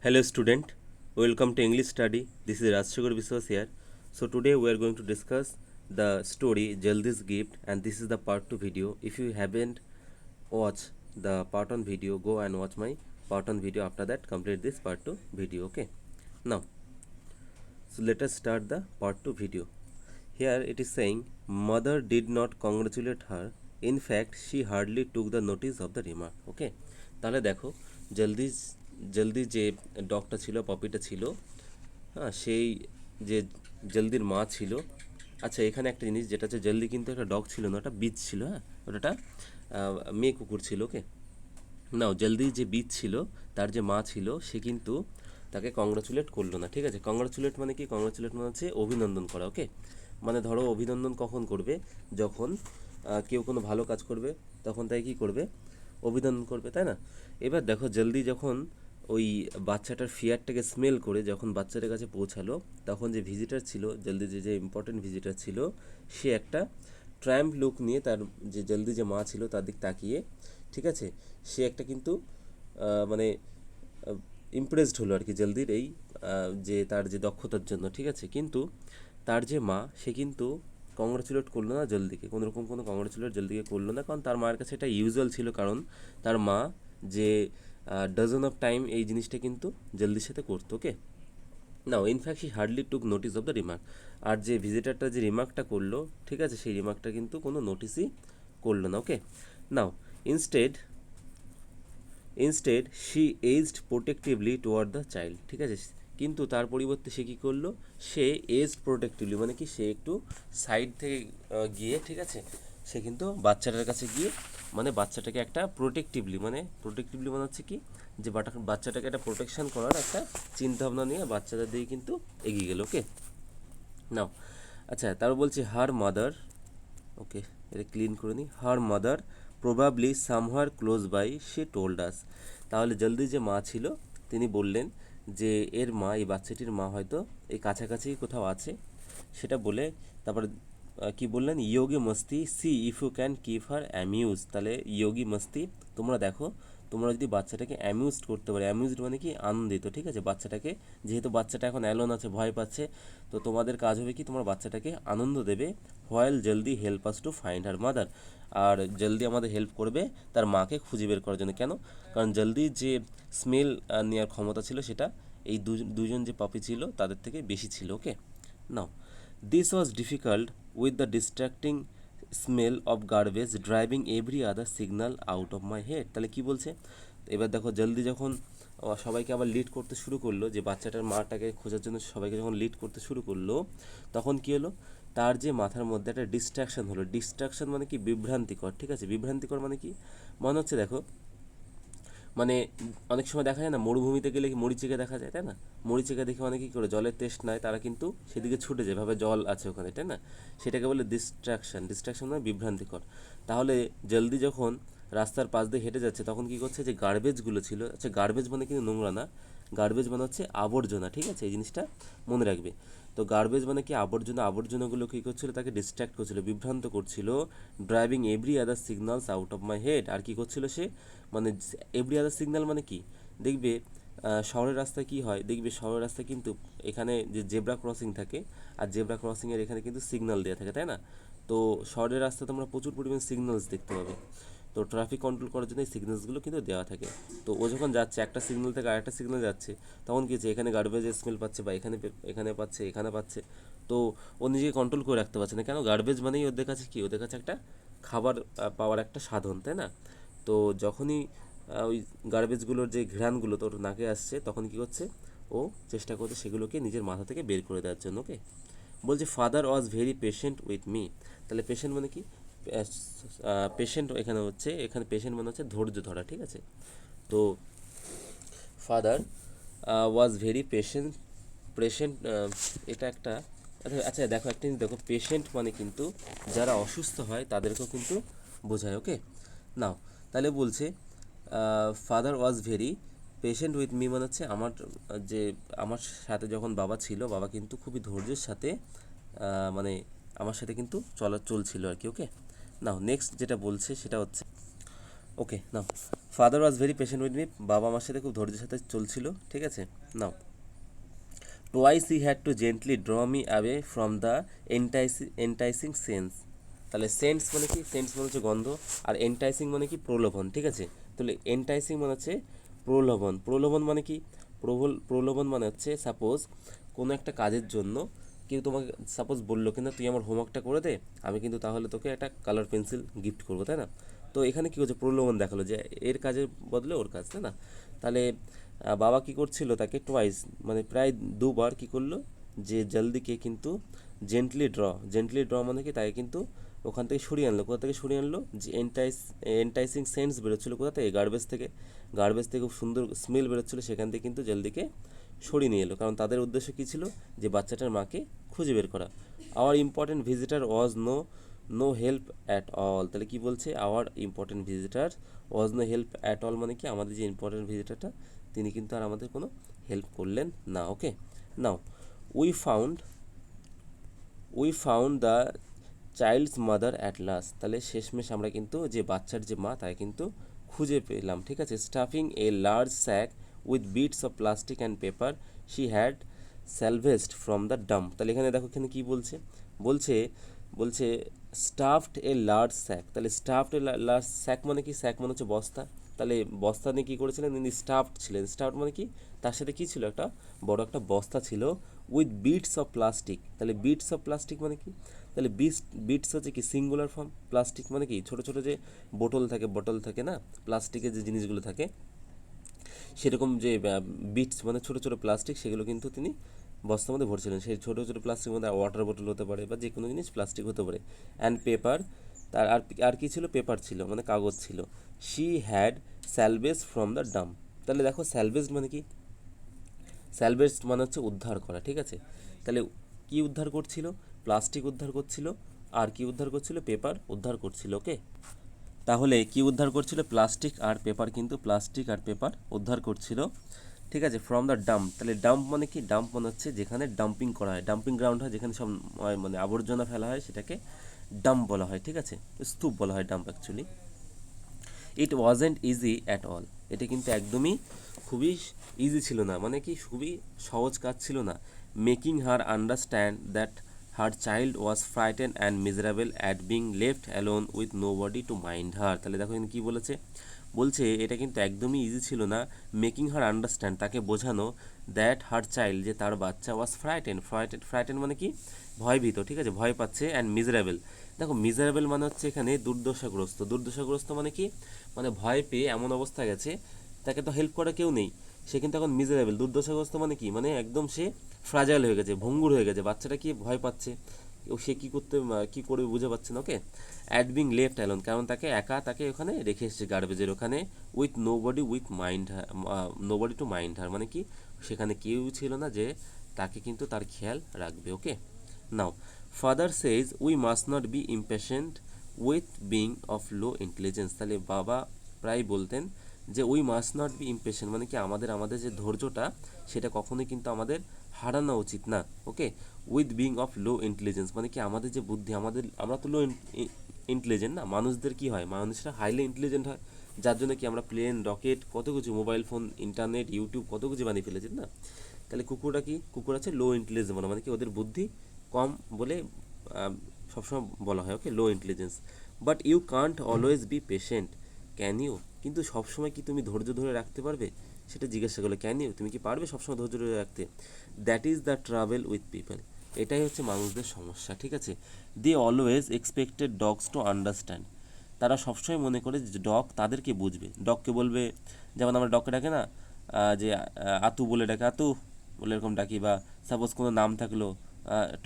Hello student, welcome to English study. This is Rajshagar Biswas here. So today we are going to discuss the story Jaldi's Gift, and this is the part 2 video. If you haven't watched the part 1 video, go and watch my part 1 video. After that complete this part 2 video. Okay. Now, so let us start the part 2 video. Here it is saying mother did not congratulate her. In fact, she hardly took the notice of the remark. Okay. তাহলে দেখো জলদি জলদি যে ডগটা ছিল পপিটা ছিল, হ্যাঁ সেই যে জলদির মা ছিল। আচ্ছা এখানে একটা জিনিস যেটা হচ্ছে জলদি কিন্তু একটা ডগ ছিল না, ওটা বিচ ছিল। হ্যাঁ ওটা মেয়ে কুকুর ছিল। ওকে নাও জলদি যে বিচ ছিল তার যে মা ছিল সে কিন্তু তাকে কংগ্রাচুলেট করলো না। ঠিক আছে, কংগ্রাচুলেট মানে কি? কংগ্রাচুলেট মানে হচ্ছে অভিনন্দন করা। ওকে মানে ধরো অভিনন্দন কখন করবে? যখন কেউ কোনো ভালো কাজ করবে তখন তাই কি করবে? অভিনন্দন করবে, তাই না? এবার দেখো জলদি যখন ওই বাচ্চাটার ফিয়ারটাকে স্মেল করে যখন বাচ্চাটার কাছে পৌঁছালো, তখন যে ভিজিটার ছিল জলদি, যে ইম্পর্টেন্ট ভিজিটার ছিল, সে একটা ট্রায়াম্প লুক নিয়ে তার যে জলদি যে মা ছিল তার দিক তাকিয়ে, ঠিক আছে, সে একটা কিন্তু মানে ইমপ্রেসড হলো আর কি জলদির এই যে তার যে দক্ষতার জন্য। ঠিক আছে, কিন্তু তার যে মা সে কিন্তু কংগ্রাচুলেট করলো না জলদিকে, কোনোরকম কোনো কংগ্রাচুলেট জলদিকে করলো না, কারণ তার মায়ের কাছে এটা ইউজুয়াল ছিল, কারণ তার মা যে ডজন অফ টাইম এই জিনিসটা কিন্তু জলদির সাথে করতো। Okay now in fact she hardly took notice of the remark. আর যে ভিজিটারটা যে রিমার্কটা করলো, ঠিক আছে, সেই রিমার্কটা কিন্তু কোনো নোটিসই করলো না। Okay now instead she edged protectively toward the child. ঠিক আছে, কিন্তু তার পরিবর্তে সে কী করলো? সে এজড প্রোটেক্টিভলি মানে কি, সে একটু সাইড থেকে গিয়ে, ঠিক আছে, সে কিন্তু বাচ্চাটার কাছে গিয়ে মানে বাচ্চাটাকে একটা প্রোটেক্টিভলি মানে হচ্ছে কি, যে বাচ্চাটাকে একটা প্রোটেকশন করার একটা চিন্তাভাবনা নিয়ে বাচ্চাদের দিকে কিন্তু এগিয়ে গেল। ওকে নাও আচ্ছা তারপর বলছি হার মাদার, ওকে এটা ক্লিন করে নিই, her mother probably somehow close by say told us. তাহলে জলদি যে মা ছিল তিনি বললেন যে এর মা, এই বাচ্চাটির মা হয়তো এই কাছাকাছি কোথাও আছে, সেটা বলে তারপরে কি বললেন, ইয়োগি মস্তি see if you can keep her amuse. তাহলে ইয়োগি মস্তি, তোমরা দেখো তোমরা যদি বাচ্চাটাকে অ্যামিউজড করতে পারো, অ্যামিউজড মানে কি, আনন্দিত। ঠিক আছে, বাচ্চাটাকে, যেহেতু বাচ্চাটা এখন অ্যালোন আছে, ভয় পাচ্ছে, তো তোমাদের কাজ হবে কি, তোমার বাচ্চাটাকে আনন্দ দেবে। While Jaldi help us to find her mother. আর জলদি আমাদের হেল্প করবে তার মাকে খুঁজে বের করার জন্য। কেন? কারণ জলদি যে স্মেল নেওয়ার ক্ষমতা ছিল সেটা এই দুজন যে পাপি ছিল তাদের থেকে বেশি ছিল। Okay now this was difficult with the distracting smell of garbage driving every other signal out of my head. তাহলে কী বলছে? এবার দেখো জলদি যখন সবাইকে আবার লিড করতে শুরু করলো, যে বাচ্চাটার মাটাকে খোঁজার জন্য সবাইকে যখন লিড করতে শুরু করলো, তখন কী হলো? তার যে মাথার মধ্যে একটা ডিস্ট্রাকশন হলো। ডিস্ট্রাকশন মানে কি? বিভ্রান্তিকর। ঠিক আছে, বিভ্রান্তিকর মানে কি? মনে হচ্ছে দেখো মানে অনেক সময় দেখা যায় না, মরুভূমিতে গেলে কি মরিচিকা দেখা যায়, তাই না? মরিচিকা দেখে অনেকে কী করে, জলের তেষ্ট নয়, তারা কিন্তু সেদিকে ছুটে যায়, ভাবে জল আছে ওখানে, তাই না? সেটাকে বলে ডিস্ট্রাকশন। ডিস্ট্রাকশন মানে বিভ্রান্তিকর। তাহলে জলদি যখন রাস্তার পাশ দিয়ে হেঁটে যাচ্ছে তখন কী করছে, যে গার্বেজগুলো ছিল, আচ্ছা গার্বেজ মানে কিন্তু নোংরা না, গার্বেজ মানে হচ্ছে আবর্জনা। ঠিক আছে, এই জিনিসটা মনে রাখবে। তো গার্বেজ মানে কি আবর্জনা, আবর্জনাগুলো কী করছিল, তাকে ডিস্ট্র্যাক্ট করছিল, বিভ্রান্ত করছিল। Driving every other signals out of my head. আর কী করছিল সে, মানে এভরি আদার সিগন্যাল মানে কি, দেখবে শহরের রাস্তায় কি হয়, দেখবে শহরের রাস্তায় কিন্তু এখানে যে জেব্রা ক্রসিং থাকে, আর জেব্রা ক্রসিংয়ের এখানে কিন্তু সিগন্যাল দেওয়া থাকে, তাই না? তো শহরের রাস্তায় তোমরা প্রচুর পরিমাণে সিগন্যালস দেখতে পাবে। তো ট্রাফিক কন্ট্রোল করার জন্য এই সিগন্যালসগুলো কিন্তু দেওয়া থাকে। তো ও যখন যাচ্ছে একটা সিগন্যাল থেকে আরেকটা সিগন্যাল যাচ্ছে, তখন কী হচ্ছে, এখানে গার্বেজের স্মেল পাচ্ছে, বা এখানে পাচ্ছে, এখানে পাচ্ছে, তো ও নিজেকে কন্ট্রোল করে রাখতে পারছে না। কেন? গার্বেজ মানেই ওদের কাছে কি, ওদের কাছে একটা খাবার পাওয়ার একটা সাধন, তাই না? তো যখনই ওই গার্বেজগুলোর যে ঘ্রাণগুলো তোর নাকে আসছে, তখন কী করছে, ও চেষ্টা করছে সেগুলোকে নিজের মাথা থেকে বের করে দেওয়ার জন্য। ওকে বলছে father was very patient with me. তাহলে পেশেন্ট মানে কি? পেশেন্ট এখানে পেশেন্ট মানে হচ্ছে ধৈর্য ধরা। ঠিক আছে, তো ফাদার ওয়াজ ভেরি পেশেন্ট এটা একটা, আচ্ছা দেখো একটা জিনিস দেখো, পেশেন্ট মানে কিন্তু যারা অসুস্থ হয় তাদেরকেও কিন্তু বোঝায়। ওকে নাও তাহলে বলছে father was very patient with me মানে হচ্ছে যে আমার সাথে যখন বাবা ছিল, বাবা কিন্তু খুবই ধৈর্যের সাথে মানে আমার সাথে কিন্তু চলছিল আর কি। ওকে নাও নেক্সট যেটা বলছে সেটা হচ্ছে, okay now father was very patient with me, বাবা আমার সাথে খুব ধৈর্যের সাথে চলছিল, ঠিক আছে। Now twice he had to gently draw me away from the enticing sense. তাহলে সেন্স মানে কি, সেন্স মানে হচ্ছে গন্ধ, আর এন্টাইসিং মানে কি প্রলোভন, ঠিক আছে। তাহলে এন্টাইসিং মানে হচ্ছে প্রলোভন, প্রলোভন মানে কি, প্রলোভন মানে হচ্ছে সাপোজ কোনো একটা কাজের জন্য কেউ তোমাকে সাপোজ বললো কিনা তুই আমার হোমওয়ার্কটা করে দে, আমি কিন্তু তাহলে তোকে একটা কালার পেন্সিল গিফট করবো, তাই না। তো এখানে কী হচ্ছে, প্রলোভন দেখালো যে এর কাজের বদলে ওর কাজ, তাই না। তাহলে বাবা কি করছিল, তাকে টোয়াইস মানে প্রায় দুবার কি করলো, যে জলদিকে কিন্তু জেন্টলি ড্র মানে কি তাকে কিন্তু ওখান থেকে সরিয়ে আনলো। কোথা থেকে সরিয়ে আনলো, যে এন্টাইসিং সেন্স বেরোচ্ছিলো কোথা থেকে, গার্বেজ থেকে খুব সুন্দর স্মেল বেরোচ্ছিলো, সেখান থেকে কিন্তু জলদিকে সরিয়ে নিয়ে এলো, কারণ তাদের উদ্দেশ্য কী ছিল, যে বাচ্চাটার মাকে খুঁজে বের করা। Our important visitor was no help at all. তাহলে কি বলছে, our important visitor was no help at all মানে কি আমাদের যে ইম্পর্টেন্ট ভিজিটারটা তিনি কিন্তু আর আমাদের কোনো হেল্প করলেন না। Okay, now we found the child's mother at last. তাহলে শেষমেশ আমরা কিন্তু যে বাচ্চার যে মা তাই কিন্তু খুঁজে পেলাম, ঠিক আছে। Stuffing a large sack with bits of plastic and paper she had salvaged from the dump. তাহলে এখানে দেখো এখানে কী বলছে, বলছে বলছে স্টাফড এ লার্জ স্যাক। তাহলে স্টাফড এ লার্জ স্যাক মানে কি, স্যাক মানে হচ্ছে বস্তা। তাহলে বস্তা নিয়ে কী করেছিলেন, তিনি স্টাফড ছিলেন। স্টাফড মানে কি, তার সাথে কী ছিল, একটা বড় একটা বস্তা ছিল, উইথ বিটস অফ প্লাস্টিক। তাহলে বিটস অফ প্লাস্টিক মানে কি, তাহলে বিটস হচ্ছে কি সিঙ্গুলার ফর্ম, প্লাস্টিক মানে কি ছোটো ছোটো যে বটল থাকে না, প্লাস্টিকের যে জিনিসগুলো থাকে সেরকম যে বিটস মানে ছোটো ছোটো প্লাস্টিক, সেগুলো কিন্তু তিনি বস্তার মধ্যে ভরছিলেন। সেই ছোটো ছোটো প্লাস্টিকের মধ্যে ওয়াটার বোতল হতে পারে বা যে কোনো জিনিস প্লাস্টিক হতে পারে। অ্যান্ড পেপার, তার আর কি ছিল, পেপার ছিল মানে কাগজ ছিল। She had salvage from the dump. তাহলে দেখো স্যালভেজ মানে কি, স্যালভেজ মানে হচ্ছে উদ্ধার করা, ঠিক আছে। তাহলে কি উদ্ধার করছিল, প্লাস্টিক উদ্ধার করছিল, আর কি উদ্ধার করছিল, পেপার উদ্ধার করছিল। ওকে, তাহলে কি উদ্ধার করছিল, প্লাস্টিক আর পেপার, কিন্তু প্লাস্টিক আর পেপার উদ্ধার করছিল, ঠিক আছে। ফ্রম দ্য ডাম্প, তাহলে ডাম্প মানে কি, ডাম্প মানে হচ্ছে যেখানে ডাম্পিং করা হয়, ডাম্পিং গ্রাউন্ড হয়, যেখানে সব মানে আবর্জনা ফেলা হয় সেটাকে ডাম্প বলা হয়, ঠিক আছে, স্তূপ বলা হয় dump actually. It wasn't easy at all. এটা কিন্তু একদমই খুবই ইজি ছিল না, মানে কি খুবই সহজ কাজ ছিল না। Making her understand that her child was frighten and miserable at being left alone with nobody to mind her. তাহলে দেখো এখানে কী বলেছে, বলছে এটা কিন্তু একদমই ইজি ছিল না, মেকিং হার আন্ডারস্ট্যান্ড তাকে বোঝানো, দ্যাট হার চাইল্ড যে তার বাচ্চা ওয়াজ ফ্রাইটেন মানে কি ভয়ভীত, ঠিক আছে, ভয় পাচ্ছে, অ্যান্ড মিজারেবল। দেখো মিজারেবল মানে হচ্ছে এখানে দুর্দশাগ্রস্ত মানে কি, মানে ভয় পেয়ে এমন অবস্থা গেছে, তাকে তো হেল্প করা কেউ নেই, সে কিন্তু এখন মিজারেবল। দুর্দশাগ্রস্ত মানে কি, মানে একদম সে ফ্রাজাইল হয়ে গেছে, ভঙ্গুর হয়ে গেছে, বাচ্চাটা কি ভয় পাচ্ছে, ও সে কী করবে বুঝে পাচ্ছে না। Okay, at being left alone, কারণ তাকে ওখানে রেখে এসেছে গার্বেজের ওখানে, with nobody to mind her মানে কি সেখানে কেউ ছিল না যে তাকে কিন্তু তার খেয়াল রাখবে। Okay, now father says we must not be impatient with being of low intelligence. তাহলে বাবা প্রায় বলতেন যে we must not be impatient মানে কি আমাদের যে ধৈর্যটা সেটা কখনোই কিন্তু আমাদের হারানো উচিত না। Okay, with being of low intelligence মানে কি আমাদের যে বুদ্ধি, আমরা তো লো ইন্টেলিজেন্ট না, মানুষদের কি হয়, মানুষরা হাইলি ইন্টেলিজেন্ট হয়, যার জন্য কি আমরা প্লেন, রকেট, কত কিছু, মোবাইল ফোন, ইন্টারনেট, ইউটিউব, কত কিছু বানিয়ে ফেলেছি না। তাহলে কুকুর আছে লো ইন্টেলিজেন্স মানে কি ওদের বুদ্ধি কম বলে সবসময় বলা হয়। Okay, low intelligence. But you can't always be patient, can you? কিন্তু সবসময় কি তুমি ধৈর্য ধরে রাখতে পারবে, সেটা জিজ্ঞাসা করলো। ক্যান ইউ, তুমি কি পারবে সবসময় ধৈর্য ধরে রাখতে? That is the trouble with people, এটাই হচ্ছে মানুষদের সমস্যা, ঠিক আছে। They always expected dogs to understand, তারা সবসময় মনে করে যে ডগ তাদেরকে বুঝবে, ডগকে বলবে, যেমন আমরা ডগকে ডাকে না, যে আতু বলে ডাকে, আতু বলে এরকম ডাকি, বা সাপোজ কোনো নাম থাকলো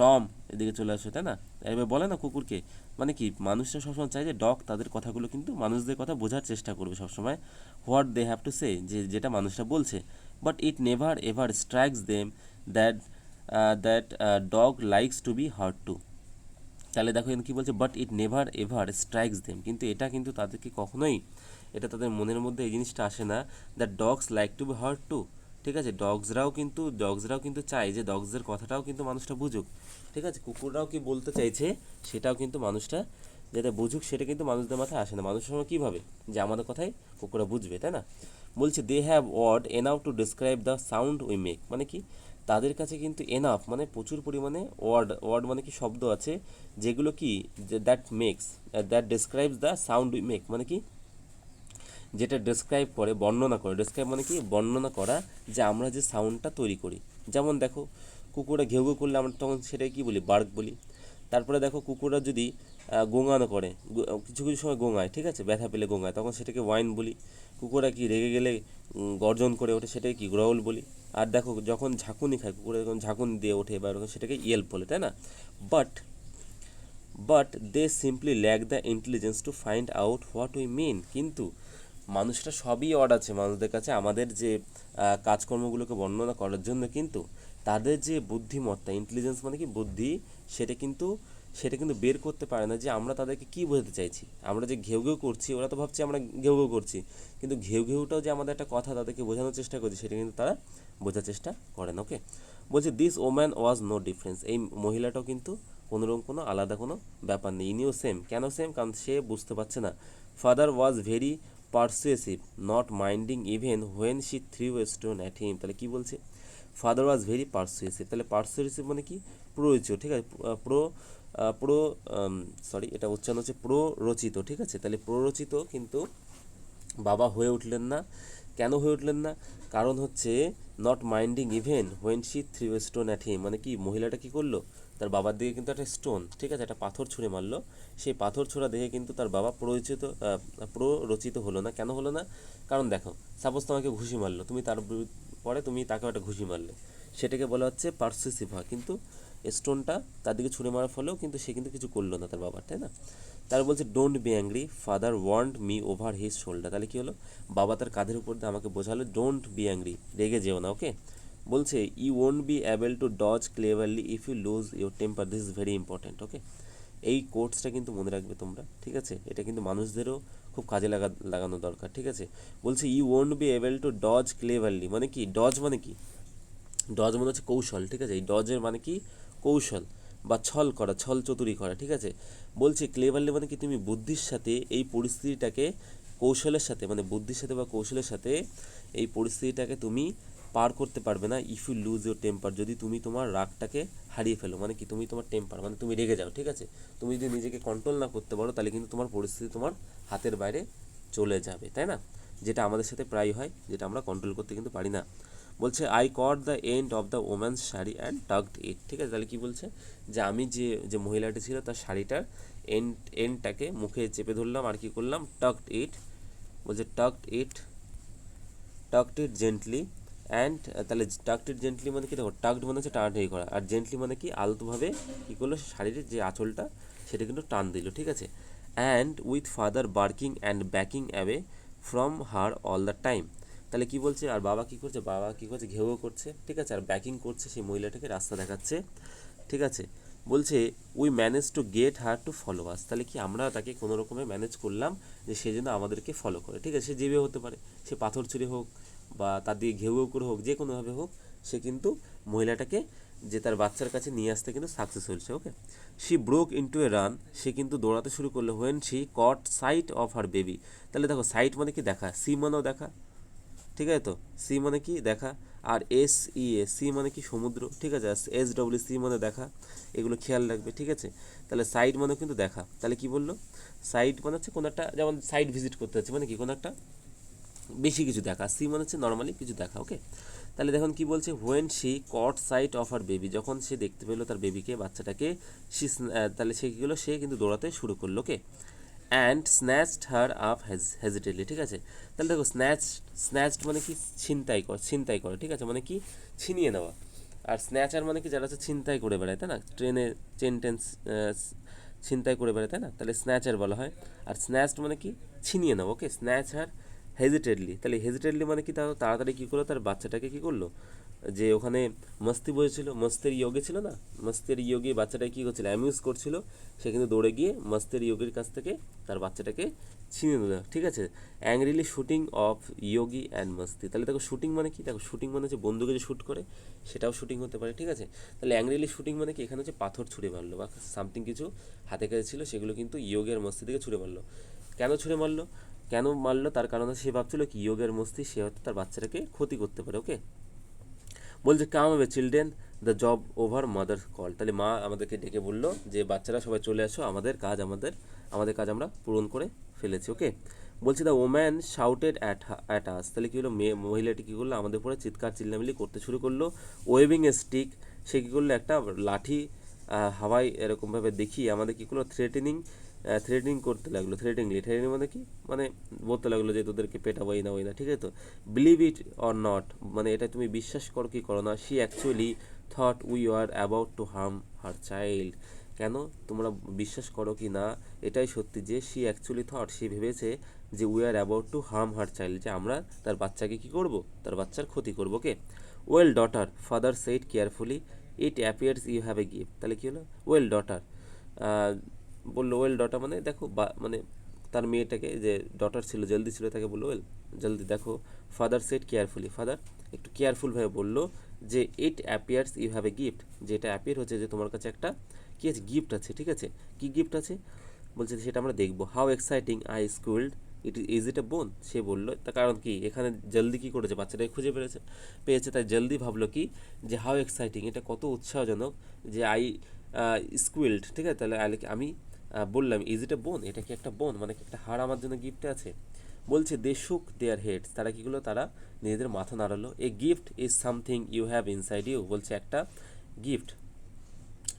টম, এদিকে চলে আসো, তাই না, এবার বলে না কুকুরকে, মানে কি মানুষরা সবসময় চায় যে ডগ তাদের কথাগুলো কিন্তু মানুষদের কথা বোঝার চেষ্টা করবে সবসময়, what they have to say, যেটা মানুষরা বলছে। But it never ever strikes them that dog likes to be heard too. তাহলে দেখো এখানে কী বলছে, but it never ever strikes them, কিন্তু এটা কিন্তু তাদেরকে কখনোই, এটা তাদের মনের মধ্যে এই জিনিসটা আসে না, that dogs like to be heard too, ঠিক আছে। ডগসরাও কিন্তু চায় যে ডগসদের কথাটাও কিন্তু মানুষটা বুঝুক, ঠিক আছে, কুকুররাও কি বলতে চাইছে সেটাও কিন্তু মানুষটা যেটা বুঝুক সেটা কিন্তু মানুষদের মাথায় আসে না। মানুষের সময় কী ভাবে যে আমাদের কথাই কুকুররা বুঝবে, তাই না? বলছে they have word enough to describe the sound we make, মানে কি তাদের কাছে কিন্তু এনাফ মানে প্রচুর পরিমাণে ওয়ার্ড মানে কি শব্দ আছে যেগুলো কি that makes that describes the sound we make, মানে কি যেটা ডেসক্রাইব করে, বর্ণনা করে। ডেসক্রাইব মানে কি বর্ণনা করা, যে আমরা যে সাউন্ডটা তৈরি করি। যেমন দেখো কুকুররা ঘেউ ঘেউ করলে আমরা তখন সেটাকে কী বলি, বার্ক বলি। তারপরে দেখো কুকুররা যদি গোঙানো করে, কিছু কিছু সময় গোঙায়, ঠিক আছে, ব্যথা পেলে গোঙায়, তখন সেটাকে ওয়াইন বলি। কুকুররা কি রেগে গেলে গর্জন করে ওঠে, সেটাকে কি গ্রাউল বলি। আর দেখো যখন ঝাঁকুনি খায়, কুকুরে যখন ঝাঁকুনি দিয়ে ওঠে বা এরকম, সেটাকে ইয়েল্প বলে, তাই না? But they simply lack the intelligence to find out what we mean. কিন্তু মানুষটা সবই অড আছে মানুষদের কাছে আমাদের যে কাজকর্মগুলোকে বর্ণনা করার জন্য, কিন্তু তাদের যে বুদ্ধিমত্তা, ইন্টেলিজেন্স মানে কি বুদ্ধি, সেটা কিন্তু বের করতে পারে না যে আমরা তাদেরকে কী বোঝাতে চাইছি। আমরা যে ঘেউ ঘেউ করছি, ওরা তো ভাবছে আমরা ঘেউ ঘেউ করছি, কিন্তু ঘেউ ঘেউটাও যে আমাদের একটা কথা তাদেরকে বোঝানোর চেষ্টা করছি, সেটা কিন্তু তারা বোঝার চেষ্টা করে না। ওকে, বলছে this woman was no difference, এই মহিলাটাও কিন্তু কোনোরকম কোনো আলাদা কোনো ব্যাপার নেই। ইনিও সেম, কেন সেম? কারণ সে বুঝতে পারছে না। Father was very persuasive, not minding even when she threw a stone at him. তাহলে কী বলছে? ফাদার ওয়াজ ভেরি পারসুয়েসিভ, তাহলে পারসুয়েসিভ মানে কি প্ররোচিত, ঠিক আছে, প্রো সরি এটা উচ্চারণ হচ্ছে প্ররোচিত, ঠিক আছে। তাহলে প্ররোচিত কিন্তু বাবা হয়ে উঠলেন না। কেন হয়ে উঠলেন না? কারণ হচ্ছে not minding even when she threw a stone at him, মানে কি মহিলাটা কী করলো, তার বাবার দিকে কিন্তু একটা স্টোন, ঠিক আছে, একটা পাথর ছুঁড়ে মারলো। সেই পাথর ছোড়া দেখে কিন্তু তার বাবা প্ররোচিত হলো না। কেন হলো না? কারণ দেখো সাপোজ তোমাকে ঘুষি মারলো, তুমি তার পরে তুমি তাকেও একটা ঘুষি মারলে, সেটাকে বলা হচ্ছে পারসুয়েসিভ হওয়া। কিন্তু স্টোনটা তার দিকে ছুঁড়ে মারার ফলেও কিন্তু সে কিন্তু কিছু করলো না তার বাবার, তাই না? তার বলছে don't be angry, father warned me over his shoulder. তাহলে কী হলো? বাবা তার কাঁধের উপর দিয়ে আমাকে বোঝালো ডোন্ট বি অ্যাংরি, রেগে যেও না। ওকে, বলছে you won't be able to dodge cleverly if you lose your temper, this is very important. Okay, এই কোর্সটা কিন্তু মনে রাখবে তোমরা, ঠিক আছে, এটা কিন্তু মানুষদেরও খুব কাজে লাগানো দরকার, ঠিক আছে। বলছে you won't be able to dodge cleverly, মানে কি ডজ মানে কি, ডজ মানে হচ্ছে কৌশল, ঠিক আছে। এই ডজের মানে কি কৌশল বা ছল করা, ছল চতুরি করা, ঠিক আছে। বলছে ক্লেভারলি মানে কি তুমি বুদ্ধির সাথে এই পরিস্থিতিটাকে, কৌশলের সাথে মানে বুদ্ধির সাথে বা কৌশলের সাথে এই পরিস্থিতিটাকে তুমি পার করতে পারবে না। If you lose your temper, যদি তুমি তোমার রাগটাকে হারিয়ে ফেলো, মানে কি তুমি তোমার টেম্পার মানে তুমি রেগে যাও, ঠিক আছে। তুমি যদি নিজেকে কন্ট্রোল না করতে পারো, তাহলে কিন্তু তোমার পরিস্থিতি তোমার হাতের বাইরে চলে যাবে, তাই না? যেটা আমাদের সাথে প্রায় হয়, যেটা আমরা কন্ট্রোল করতে কিন্তু পারি না। বলছে I caught the end of the woman's sari and tugged it, ঠিক আছে। তাহলে কী বলছে? যে আমি যে মহিলাটি ছিল তার শাড়িটার এন্ডটাকে মুখে চেপে ধরলাম, আর কি করলাম, টাগড ইট। বলছে টাগড ইট জেন্টলি অ্যান্ড, তাহলে টাগড ইট জেন্টলি মানে কি, দেখো টাগড মানে হচ্ছে টানাটানি করা, আর জেন্টলি মানে কি আলতোভাবে কী করলো, শাড়ির যে আঁচলটা সেটা কিন্তু টান দিল, ঠিক আছে। And with father barking and backing away from her all the time. তাহলে কি বলছে? আর বাবা কী করছে? বাবা কী করছে? ঘেউ করছে, ঠিক আছে, আর ব্যাকিং করছে, সেই মহিলাটাকে রাস্তা দেখাচ্ছে, ঠিক আছে। বলছে we manage to get her to follow আস, তাহলে কি আমরা তাকে কোনো রকমে ম্যানেজ করলাম যে সে যেন আমাদেরকে ফলো করে, ঠিক আছে। সে যেভাবে হতে পারে, সে পাথর ছুঁড়ে হোক বা তার দিকে ঘেউ ঘেউ করে হোক, যে কোনোভাবে হোক, সে কিন্তু মহিলাটাকে যে তার বাচ্চার কাছে নিয়ে আসতে কিন্তু সাকসেস হয়েছে। Okay, she broke into a run, সে কিন্তু দৌড়াতে শুরু করলো। When she caught sight of her baby, তাহলে দেখো সাইট মানে কি দেখা, সি মানেও দেখা, ঠিক আছে, তো সি মানে কি দেখা, আর সি মানে কি সমুদ্র, ঠিক আছে, আর সি মানে দেখা, এগুলো খেয়াল রাখবে, ঠিক আছে। তাহলে সাইট মানে কিন্তু দেখা, তাহলে কি বললো? সাইট মানে হচ্ছে কোনো একটা, যেমন সাইট ভিজিট করতে হচ্ছে মানে কি কোনো একটা বেশি কিছু দেখা, সি মানে হচ্ছে নর্মালি কিছু দেখা। ওকে, তাহলে দেখুন কি বলছে, when she caught sight of our baby, যখন সে দেখতে পেলো তার বেবিকে, বাচ্চাটাকে, তাহলে সে কী হলো, সে কিন্তু দৌড়াতে শুরু করলো। ওকে, অ্যান্ড স্ন্যাচড হার আপ হেজিটেটলি, ঠিক আছে। তাহলে দেখো স্ন্যাচড মানে কি ছিনতাই করে, ঠিক আছে, মানে কি ছিনিয়ে নেওয়া। আর স্ন্যাচার মানে কি যারা হচ্ছে ছিনতাই করে বেড়ায়, তাই না, ট্রেনে চেন ছিনতাই করে বেড়ায়, তাই না, তাহলে স্ন্যাচার বলা হয়। আর স্ন্যাচড মানে কি ছিনিয়ে নেওয়া। ওকে, স্ন্যাচ হার হেজিটেডলি, তাহলে হেজিটেডলি মানে কি তাড়াতাড়ি কী করলো, তার বাচ্চাটাকে কী করলো, যে ওখানে মস্তি বসেছিল, মস্তের ইয়োগে ছিল না, মস্তের ইয়োগে বাচ্চাটা কী করছিল, অ্যামিউজ করছিল, সে কিন্তু দৌড়ে গিয়ে মস্তের ইয়োগের কাছ থেকে তার বাচ্চাটাকে ছিনিয়ে নিল, ঠিক আছে। Angrily shooting of Yogi and মস্তি, তাহলে দেখো শুটিং মানে কি, দেখো শুটিং মানে হচ্ছে বন্দুকে যে শ্যুট করে সেটাও শুটিং হতে পারে, ঠিক আছে। তাহলে অ্যাংরিলি শুটিং মানে কি, এখানে হচ্ছে পাথর ছুঁড়ে মারলো বা সামথিং কিছু হাতে কাছে ছিল সেগুলো কিন্তু ইয়োগি আর মস্তি থেকে ছুঁড়ে মারলো। কেন ছুঁড়ে মারলো, কেন মারলো, তার কারণ সে ভাবছিল কি ইয়োগি আর মস্তি সে হয়তো তার বাচ্চাটাকে ক্ষতি করতে পারে, ওকে। বলছে কাম হবে children, the job over mother call, তাহলে মা আমাদেরকে ডেকে বললো যে বাচ্চারা সবাই চলে আসো, আমাদের কাজ আমরা পূরণ করে ফেলেছি, ওকে। বলছে দ্য ওম্যান শাউটেড অ্যাট আস, তাহলে কী হলো, মহিলাটি কী করলো, আমাদের উপরে চিৎকার চিল্লামিল্লি করতে শুরু করলো। ওয়েভিং এ স্টিক, সে কী করলো, একটা লাঠি হাওয়ায় এরকমভাবে দেখিয়ে আমাদের কী করলো, থ্রেটিং করতে লাগলো। থ্রেটিং মানে কি, মানে বলতে লাগলো যে তোদেরকে পেটাবো এই না ওই না, ঠিক আছে। তো বিলিভ ইট অর নট, মানে এটা তুমি বিশ্বাস করো কি করো না, she actually thought we are about two harm her child, কেন তোমরা বিশ্বাস করো কি না, এটাই সত্যি যে শি অ্যাকচুয়ালি থট, সে ভেবেছে যে we are about two harm her child, যে আমরা তার বাচ্চাকে কী করব, তার বাচ্চার ক্ষতি করবো, কে। Well daughter, father said carefully, it appears you have a gift, তাহলে কী হলো, ওয়েল ডটার বললো, ওয়েল ডটার মানে দেখো মানে তার মেয়েটাকে, যে ডটার ছিল জলদি ছিল, তাকে বললো ওয়েল জলদি দেখো। ফাদার সেট কেয়ারফুলি, ফাদার একটু কেয়ারফুলভাবে বললো যে it appears you have a gift, যে এটা অ্যাপিয়ার হচ্ছে যে তোমার কাছে একটা কী আছে, গিফট আছে, ঠিক আছে। কী গিফট আছে বলছে সেটা আমরা দেখবো। How exciting I schooled, is it a bone, সে বললো, তার কারণ কি এখানে জলদি কী করেছে, বাচ্চাটাকে খুঁজে পেয়েছে, তাই জলদি ভাবলো কি যে হাউ এক্সাইটিং, এটা কত উৎসাহজনক, যে আই স্কুইল্ড, ঠিক আছে। তাহলে আমি বললাম ইজ ইট এ বোন, এটা কি একটা বোন, মানে কি একটা হাড় আমার জন্য গিফটে আছে। বলছে দে শুক দেয়ার হেডস, তারা কীগুলো, তারা নিজেদের মাথা নাড়ালো। A gift is something you have inside you, বলছে একটা গিফট,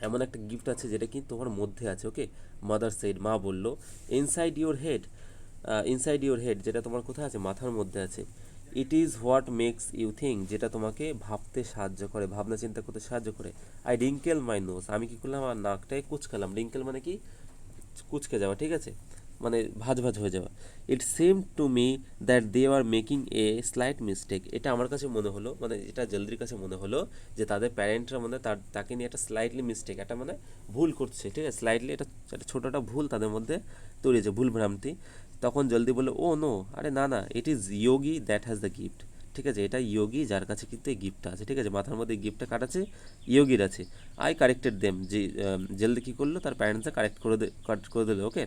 এমন একটা গিফট আছে যেটা কি তোমার মধ্যে আছে, ওকে। মাদার সাইড, মা বললো। ইনসাইড ইউর হেড, যেটা তোমার কোথায় আছে, মাথার মধ্যে আছে। It is what makes you think, যেটা তোমাকে ভাবতে সাহায্য করে, ভাবনা চিন্তা করতে সাহায্য করে। আই রিঙ্কেল মাই নোজ, আমি কী করলাম, আমার নাকটায় কুচকালাম। রিঙ্কেল মানে কি, কুচকে যাওয়া, ঠিক আছে, মানে ভাঁজ হয়ে যাওয়া। It seem to me that they are making a slight mistake, এটা আমার কাছে মনে হলো, মানে এটা জলদির কাছে মনে হলো যে তাদের প্যারেন্টরা মানে তাকে নিয়ে একটা স্লাইটলি মিস্টেক, একটা মানে ভুল করছে, ঠিক আছে, স্লাইটলি এটা একটা ছোটোটা ভুল তাদের মধ্যে তৈরি হয়েছে, ভুল ভ্রান্তি। তখন জলদি বললো ও নো, আরে না না, it is Yogi that has the gift, ঠিক আছে, এটা ইয়োগি যার কাছে কিন্তু এই গিফটটা আছে, ঠিক আছে, মাথার মধ্যে গিফটটা কার আছে, ইয়োগির আছে। আই কারেক্টেড দেম, যে জলদি কী করলো, তার প্যারেন্টসরা কারেক্ট করে দিল, okay.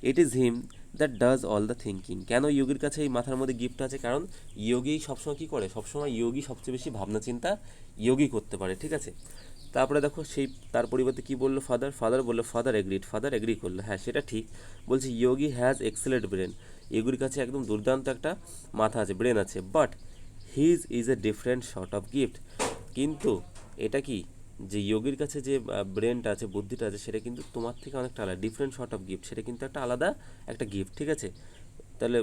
It is him that does all the thinking, কেন ইয়োগির কাছে এই মাথার মধ্যে গিফট আছে, কারণ ইয়োগি সবসময় কী করে, সবসময় ইয়োগি সবচেয়ে বেশি ভাবনা চিন্তা ইয়োগি করতে পারে, ঠিক আছে। তারপরে দেখো সেই তার পরিবর্তে কী বললো, ফাদার বললো, ফাদার এগ্রি করলো, হ্যাঁ সেটা ঠিক। বলছে ইয়োগি হ্যাজ এক্সেলেন্ট ব্রেন, ইয়োগির কাছে একদম দুর্দান্ত একটা মাথা আছে, ব্রেন আছে, but his is a different sort of gift, কিন্তু এটা কি, যে ইয়োগির কাছে যে ব্রেনটা আছে, বুদ্ধিটা আছে, সেটা কিন্তু তোমার থেকে অনেকটা আলাদা, ডিফারেন্ট সর্ট অফ গিফট, সেটা কিন্তু একটা আলাদা একটা গিফট, ঠিক আছে। তাহলে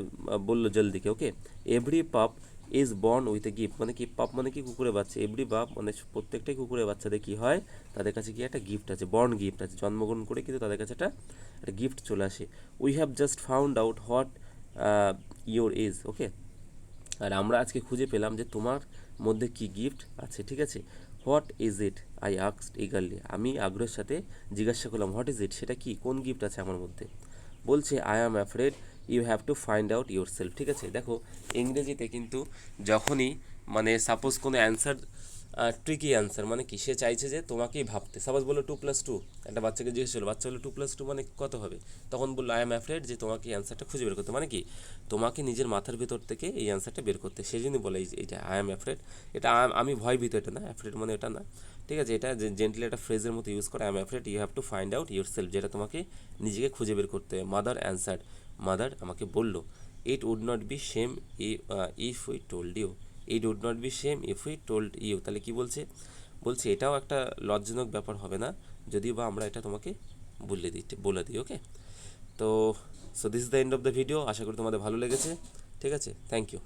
বললো জলদিকে, ওকে। এভরি পাপ is born with a gift, মানে কি, পাপ মানে কি কুকুরের বাচ্চা, এভরি পাপ মানে প্রত্যেকটাই কুকুরের বাচ্চাদের কী হয়, তাদের কাছে কি একটা গিফট আছে, বর্ন গিফট আছে, জন্মগ্রহণ করে কিন্তু তাদের কাছে একটা গিফট চলে আসে। We have just found out what your is, okay. আর আমরা আজকে খুঁজে পেলাম যে তোমার মধ্যে কি গিফট আছে, ঠিক আছে। What is it, I asked eagerly, আমি আগ্রহের সাথে জিজ্ঞাসা করলাম হোয়াট ইজ ইট, সেটা কি, কোন গিফট আছে আমার মধ্যে। বলছে I am afraid you have to find out yourself, ঠিক আছে। দেখো ইংরেজিতে কিন্তু যখনই মানে সাপোজ কোনো অ্যান্সার ট্রিকি অ্যান্সার, মানে কি সে চাইছে যে তোমাকেই ভাবতে, সাপোজ বললো 2+2, একটা বাচ্চাকে জিজ্ঞেস করলো, বাচ্চা বললো 2+2 মানে কত হবে, তখন বললো আই এম অ্যাফ্রেড, যে তোমাকে অ্যান্সারটা খুঁজে বের করতে, মানে কি তোমাকে নিজের মাথার ভেতর থেকে এই অ্যান্সারটা বের করতে, সেই জন্যই বলে এইটা আই এম অ্যাফ্রেড, এটা আমি ভয় ভীত, এটা না, অ্যাফ্রেড মানে এটা না, ঠিক আছে। এটা জেন্টলি একটা ফ্রেজের মতো ইউজ করে, I am afraid you have to find out yourself, যেটা তোমাকে নিজেকে খুঁজে বের করতে হবে। মাদার অ্যান্সার, মাদার আমাকে বললো, it would not be same if we told you, it would not be same if we told you, তাহলে কি বলছে, এটাও একটা লজ্জাজনক ব্যাপার হবে না যদিও বা আমরা এটা তোমাকে বলে দিই, ওকে। তো so this is the end of the video, আশা করি তোমাদের ভালো লেগেছে, ঠিক আছে, থ্যাংক ইউ।